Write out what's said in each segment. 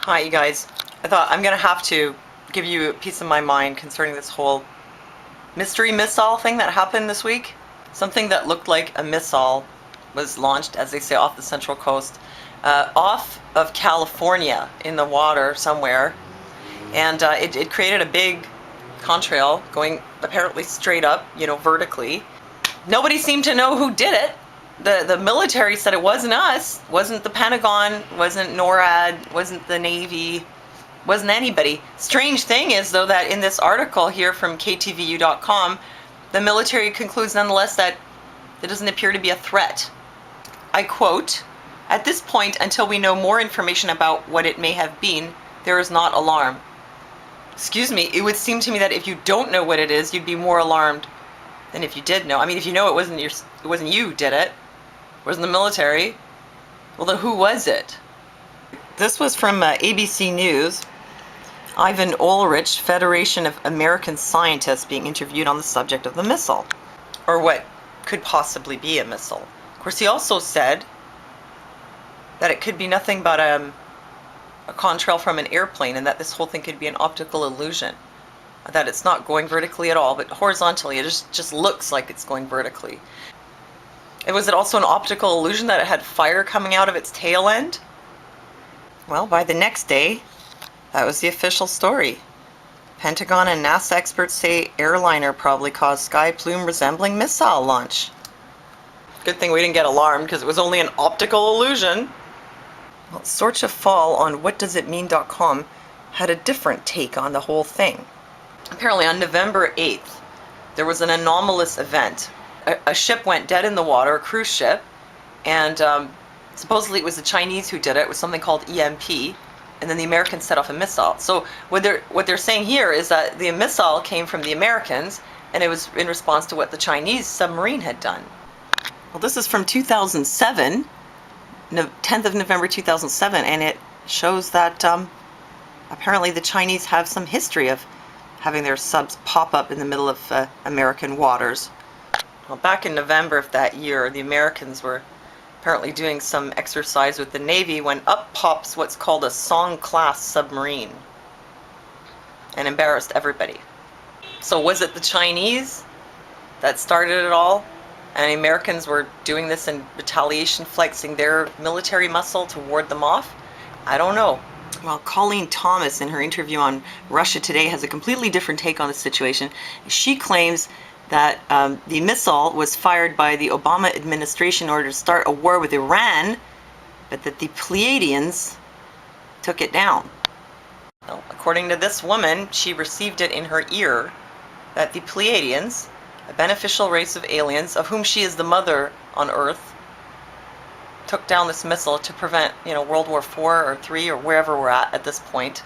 Hi, you guys. I thought I'm gonna have to give you a piece of my mind concerning this whole mystery missile thing that happened this week. Something that looked like a missile was launched, as they say, off the Central Coast, off of California in the water somewhere, and it created a big contrail going apparently straight up, vertically. Nobody seemed to know who did it. The military said it wasn't us, wasn't the Pentagon, wasn't NORAD, wasn't the Navy, wasn't anybody. Strange thing is, though, that in this article here from KTVU.com, the military concludes nonetheless that there doesn't appear to be a threat. I quote, "At this point, until we know more information about what it may have been, there is not alarm." Excuse me, it would seem to me that if you don't know what it is, you'd be more alarmed than if you did know. I mean, if you know it wasn't you who did it, wasn't the military, well then who was it? This was from ABC News. Ivan Oelrich, Federation of American Scientists, being interviewed on the subject of the missile, or what could possibly be a missile. Of course, he also said that it could be nothing but a contrail from an airplane, and that this whole thing could be an optical illusion, that it's not going vertically at all, but horizontally. It just looks like it's going vertically. And was it also an optical illusion that it had fire coming out of its tail end? Well, by the next day, that was the official story. Pentagon and NASA experts say airliner probably caused sky plume resembling missile launch. Good thing we didn't get alarmed, because it was only an optical illusion. Well, Sorcha Fall on whatdoesitmean.com had a different take on the whole thing. Apparently on November 8th, there was an anomalous event. A ship went dead in the water, a cruise ship, and supposedly it was the Chinese who did it. It was something called EMP, and then the Americans set off a missile. So what they're saying here is that the missile came from the Americans, and it was in response to what the Chinese submarine had done. Well, this is from 2007, 10th of November 2007, and it shows that apparently the Chinese have some history of having their subs pop up in the middle of American waters. Well, back in November of that year, the Americans were apparently doing some exercise with the Navy when up pops what's called a Song-class submarine and embarrassed everybody. So was it the Chinese that started it all, and the Americans were doing this in retaliation, flexing their military muscle to ward them off? I don't know. Well, Colleen Thomas, in her interview on Russia Today, has a completely different take on the situation. She claims that the missile was fired by the Obama administration in order to start a war with Iran, but that the Pleiadians took it down. Well, according to this woman, she received it in her ear that the Pleiadians, a beneficial race of aliens, of whom she is the mother on Earth, took down this missile to prevent, World War IV or III or wherever we're at this point.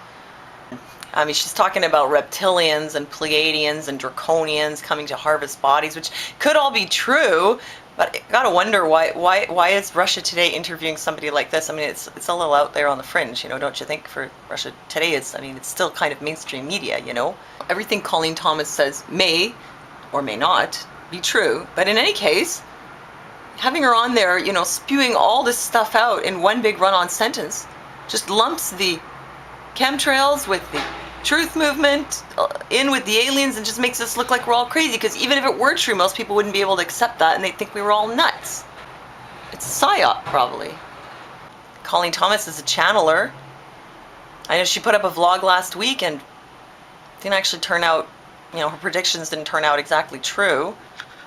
I mean, she's talking about reptilians and Pleiadians and draconians coming to harvest bodies, which could all be true, but I gotta wonder why is Russia Today interviewing somebody like this? I mean, it's a little out there on the fringe, don't you think? For Russia Today, it's still kind of mainstream media, Everything Colleen Thomas says may or may not be true, but in any case, having her on there, spewing all this stuff out in one big run-on sentence just lumps the chemtrails with the truth movement in with the aliens and just makes us look like we're all crazy, because even if it were true, most people wouldn't be able to accept that and they'd think we were all nuts. It's a psy-op, probably. Colleen Thomas is a channeler. I know she put up a vlog last week and didn't actually turn out, her predictions didn't turn out exactly true.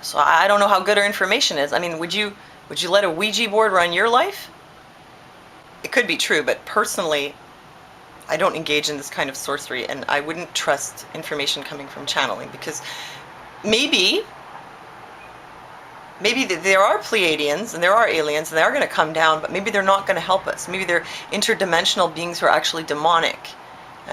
So I don't know how good her information is. I mean, would you let a Ouija board run your life? It could be true, but personally, I don't engage in this kind of sorcery, and I wouldn't trust information coming from channeling, because maybe there are Pleiadians and there are aliens and they are going to come down, but maybe they're not going to help us. Maybe they're interdimensional beings who are actually demonic,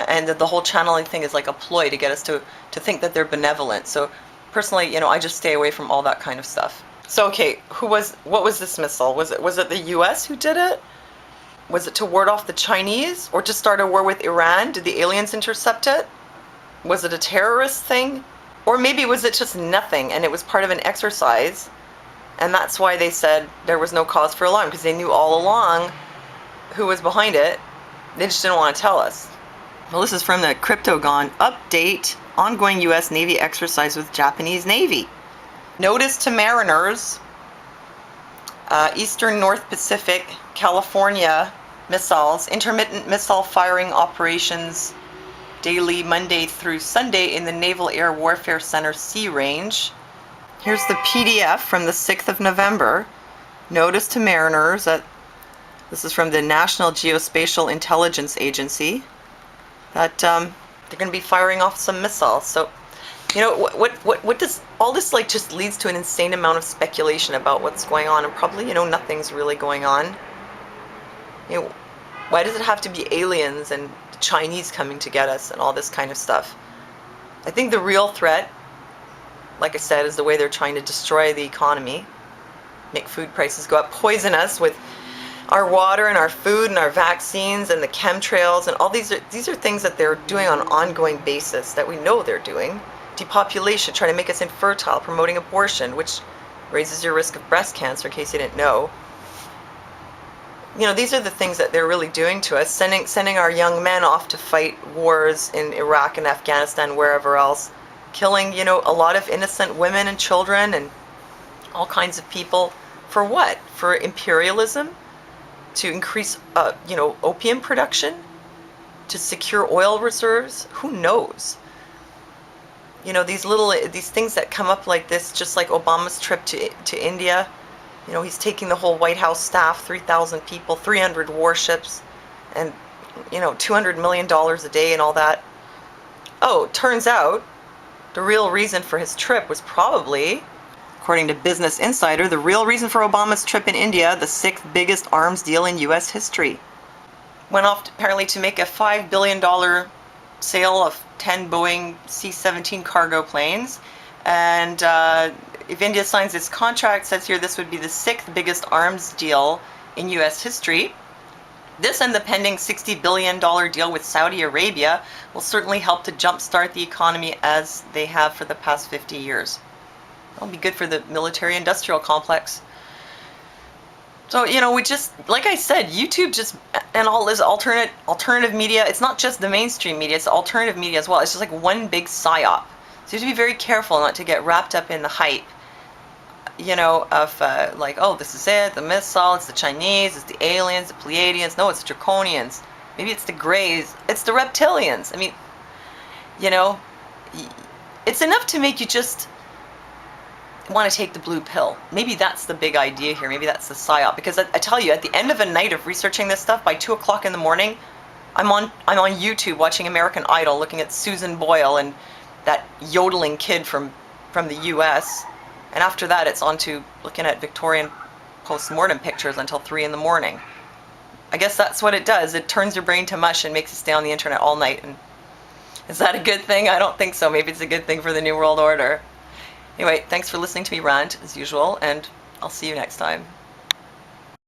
and that the whole channeling thing is like a ploy to get us to think that they're benevolent. So personally, I just stay away from all that kind of stuff. So okay, what was this missile? Was it the US who did it? Was it to ward off the Chinese, or to start a war with Iran? Did the aliens intercept it? Was it a terrorist thing? Or maybe was it just nothing and it was part of an exercise, and that's why they said there was no cause for alarm, because they knew all along who was behind it, They just didn't want to tell us. Well, this is from the Cryptogon update. Ongoing U.S. Navy exercise with Japanese Navy. Notice to mariners. Eastern North Pacific, California missiles. Intermittent missile firing operations daily Monday through Sunday in the Naval Air Warfare Center Sea Range. Here's the PDF from the 6th of November. Notice to mariners that this is from the National Geospatial Intelligence Agency that they're going to be firing off some missiles. So, you know, what does all this like just leads to an insane amount of speculation about what's going on, and probably, you know, nothing's really going on. You know, why does it have to be aliens and the Chinese coming to get us and all this kind of stuff? I think the real threat, like I said, is the way they're trying to destroy the economy, make food prices go up, poison us with our water and our food and our vaccines and the chemtrails and all these are things that they're doing on an ongoing basis that we know they're doing. Depopulation, trying to make us infertile, promoting abortion, which raises your risk of breast cancer, in case you didn't know. You know, these are the things that they're really doing to us, sending our young men off to fight wars in Iraq and Afghanistan, wherever else, killing, you know, a lot of innocent women and children and all kinds of people. For what? For imperialism? To increase, you know, opium production? To secure oil reserves? Who knows? You know, these things that come up like this, just like Obama's trip to India. You know, he's taking the whole White House staff, 3,000 people, 300 warships, and, you know, $200 million a day and all that. Oh, turns out the real reason for his trip was probably, according to Business Insider, the real reason for Obama's trip in India, the 6th biggest arms deal in U.S. history. Went off apparently to make a $5 billion sale of 10 Boeing C-17 cargo planes. And if India signs this contract, says here this would be the 6th biggest arms deal in U.S. history. This and the pending $60 billion deal with Saudi Arabia will certainly help to jumpstart the economy as they have for the past 50 years. It'll be good for the military-industrial complex. So, you know, we just, like I said, YouTube just, and all this alternative media, it's not just the mainstream media, it's the alternative media as well. It's just like one big psy-op. So you have to be very careful not to get wrapped up in the hype, you know, of like, oh, this is it, the missile, it's the Chinese, it's the aliens, the Pleiadians. No, it's the Draconians. Maybe it's the Greys. It's the Reptilians. I mean, you know, it's enough to make you just want to take the blue pill. Maybe that's the big idea here. Maybe that's the psy-op. Because I tell you, at the end of a night of researching this stuff, by 2 o'clock in the morning, I'm on YouTube watching American Idol, looking at Susan Boyle and that yodeling kid from the U.S. And after that, it's on to looking at Victorian post-mortem pictures until 3 in the morning. I guess that's what it does. It turns your brain to mush and makes you stay on the internet all night. And is that a good thing? I don't think so. Maybe it's a good thing for the New World Order. Anyway, thanks for listening to me rant, as usual, and I'll see you next time.